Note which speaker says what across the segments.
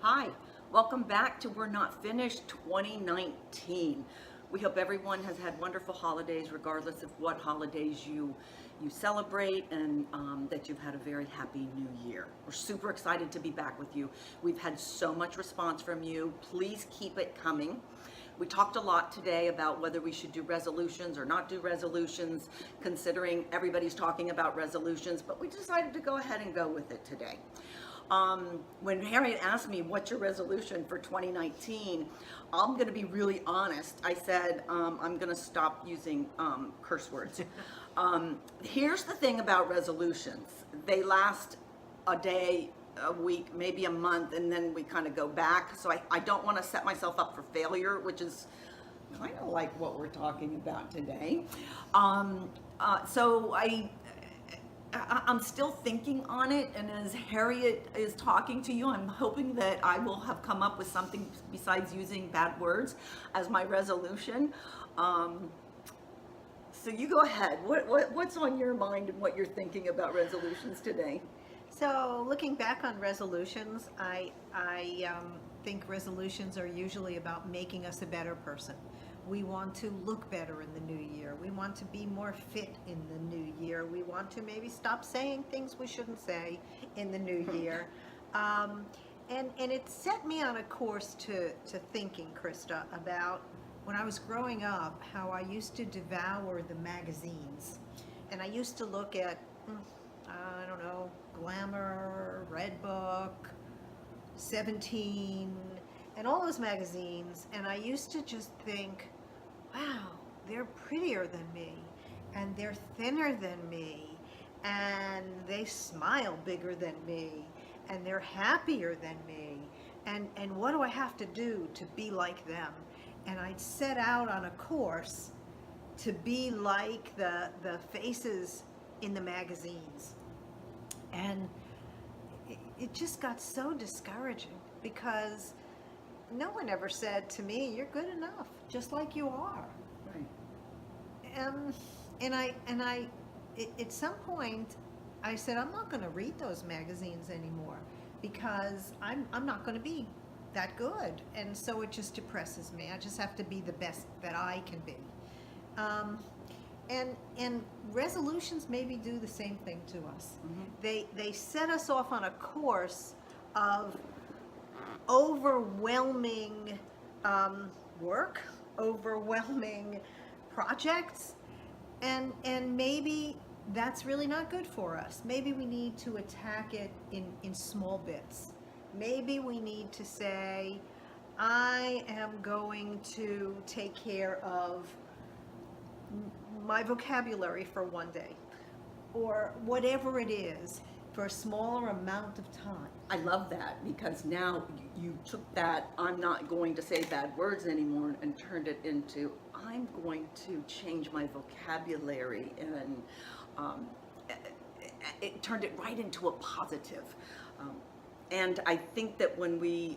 Speaker 1: Hi, welcome back to We're Not Finished 2019. We hope everyone has had wonderful holidays, regardless of what holidays you celebrate, and that you've had a very happy new year. We're super excited to be back with you. We've had so much response from you. Please keep it coming. We talked a lot today about whether we should do resolutions or not do resolutions, considering everybody's talking about resolutions, but we decided to go ahead and go with it today. When Harriet asked me, what's your resolution for 2019, I'm going to be really honest. I said, I'm going to stop using curse words. Here's the thing about resolutions. They last a day, a week, maybe a month, and then we kind of go back. So I don't want to set myself up for failure, which is kind of like what we're talking about today. So I'm still thinking on it, and as Harriet is talking to you, I'm hoping that I will have come up with something besides using bad words as my resolution. So you go ahead. What's on your mind and what you're thinking about resolutions today?
Speaker 2: So, looking back on resolutions, I think resolutions are usually about making us a better person. We want to look better in the new year. We want to be more fit in the new year. We want to maybe stop saying things we shouldn't say in the new year. And it set me on a course to thinking, Krista, about when I was growing up, how I used to devour the magazines. And I used to look at, I don't know, Glamour, Redbook, 17, and all those magazines, and I used to just think, wow, they're prettier than me, and they're thinner than me, and they smile bigger than me, and they're happier than me, and what do I have to do to be like them? And I'd set out on a course to be like the faces in the magazines. And it just got so discouraging because no one ever said to me, "You're good enough, just like you are."
Speaker 1: Right.
Speaker 2: And I at some point I said, I'm not going to read those magazines anymore because I'm not going to be that good, and so it just depresses me. I just have to be the best that I can be. And resolutions maybe do the same thing to us.
Speaker 1: Mm-hmm.
Speaker 2: They set us off on a course of overwhelming work, overwhelming projects, and maybe that's really not good for us. Maybe we need to attack it in small bits. Maybe we need to say, I am going to take care of my vocabulary for one day, or whatever it is, for a smaller amount of time.
Speaker 1: I love that because now you took that I'm not going to say bad words anymore and turned it into I'm going to change my vocabulary, and it turned it right into a positive. And I think that when we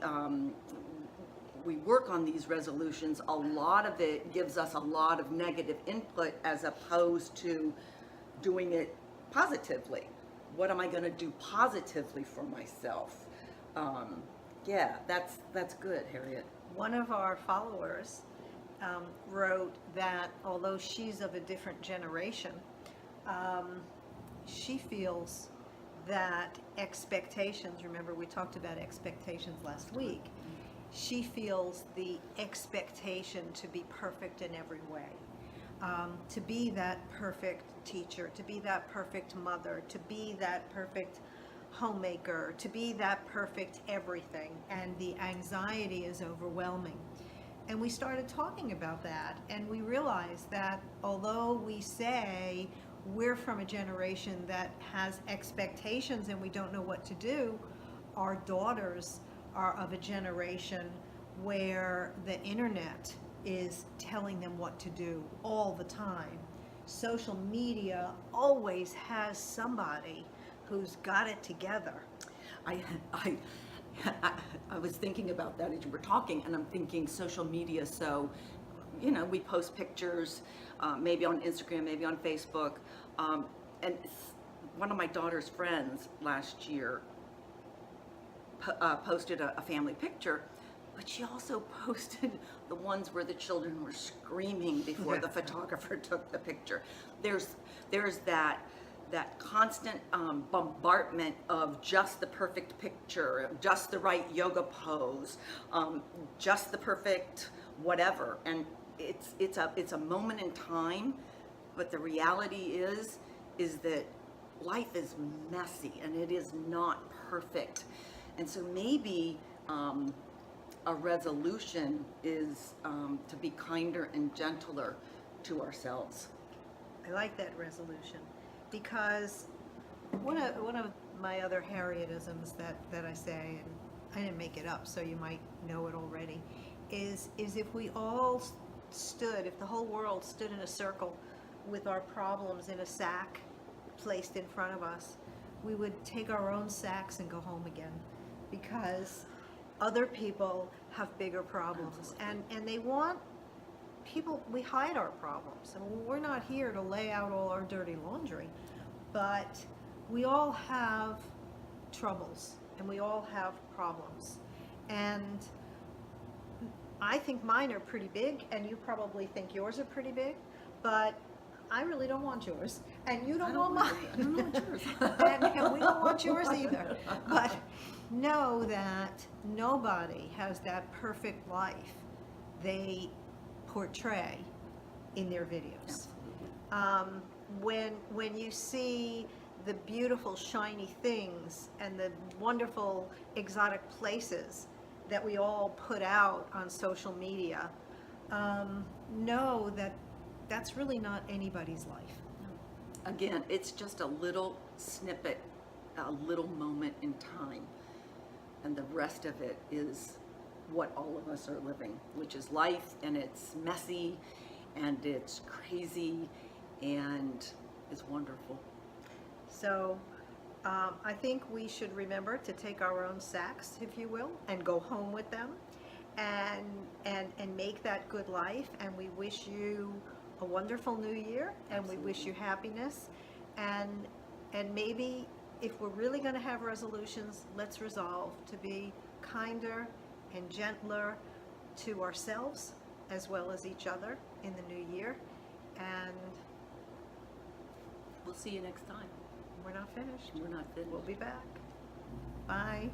Speaker 1: work on these resolutions, a lot of it gives us a lot of negative input as opposed to doing it positively. What am I going to do positively for myself? Yeah, that's good, Harriet.
Speaker 2: One of our followers wrote that although she's of a different generation, she feels that expectations, remember we talked about expectations last week, she feels the expectation to be perfect in every way. To be that perfect teacher, to be that perfect mother, to be that perfect homemaker, to be that perfect everything, and the anxiety is overwhelming. And we started talking about that, and we realized that although we say we're from a generation that has expectations and we don't know what to do, our daughters are of a generation where the internet is telling them what to do all the time. Social media always has somebody who's got it together.
Speaker 1: I, I, I was thinking about that as you were talking, and I'm thinking social media. So, we post pictures, maybe on Instagram, maybe on Facebook, and one of my daughter's friends last year posted a family picture, but she also posted the ones where the children were screaming before the photographer took the picture. There's that constant bombardment of just the perfect picture, just the right yoga pose, just the perfect whatever, and it's a moment in time, but the reality is that life is messy and it is not perfect, and so maybe a resolution is to be kinder and gentler to ourselves.
Speaker 2: I like that resolution, because one of my other Harrietisms that I say, and I didn't make it up, so you might know it already, is if we all stood, if the whole world stood in a circle with our problems in a sack placed in front of us, we would take our own sacks and go home again, because other people have bigger problems, and they want people, we hide our problems, and we're not here to lay out all our dirty laundry, but we all have troubles and we all have problems, and I think mine are pretty big, and you probably think yours are pretty big, but I really don't want yours, and you don't want mine.
Speaker 1: I don't want yours.
Speaker 2: and we don't want yours either. But know that nobody has that perfect life they portray in their videos. When you see the beautiful shiny things and the wonderful exotic places that we all put out on social media, know that that's really not anybody's life.
Speaker 1: Again, it's just a little snippet, a little moment in time, and the rest of it is what all of us are living, which is life, and it's messy, and it's crazy, and it's wonderful.
Speaker 2: So I think we should remember to take our own sacks, if you will, and go home with them, and make that good life. And we wish you a wonderful new year, and
Speaker 1: Absolutely.
Speaker 2: we wish you happiness, and maybe if we're really going to have resolutions, let's resolve to be kinder and gentler to ourselves as well as each other in the new year. And
Speaker 1: We'll see you next time.
Speaker 2: we're not finished.
Speaker 1: We're not finished.
Speaker 2: We'll be back. Bye.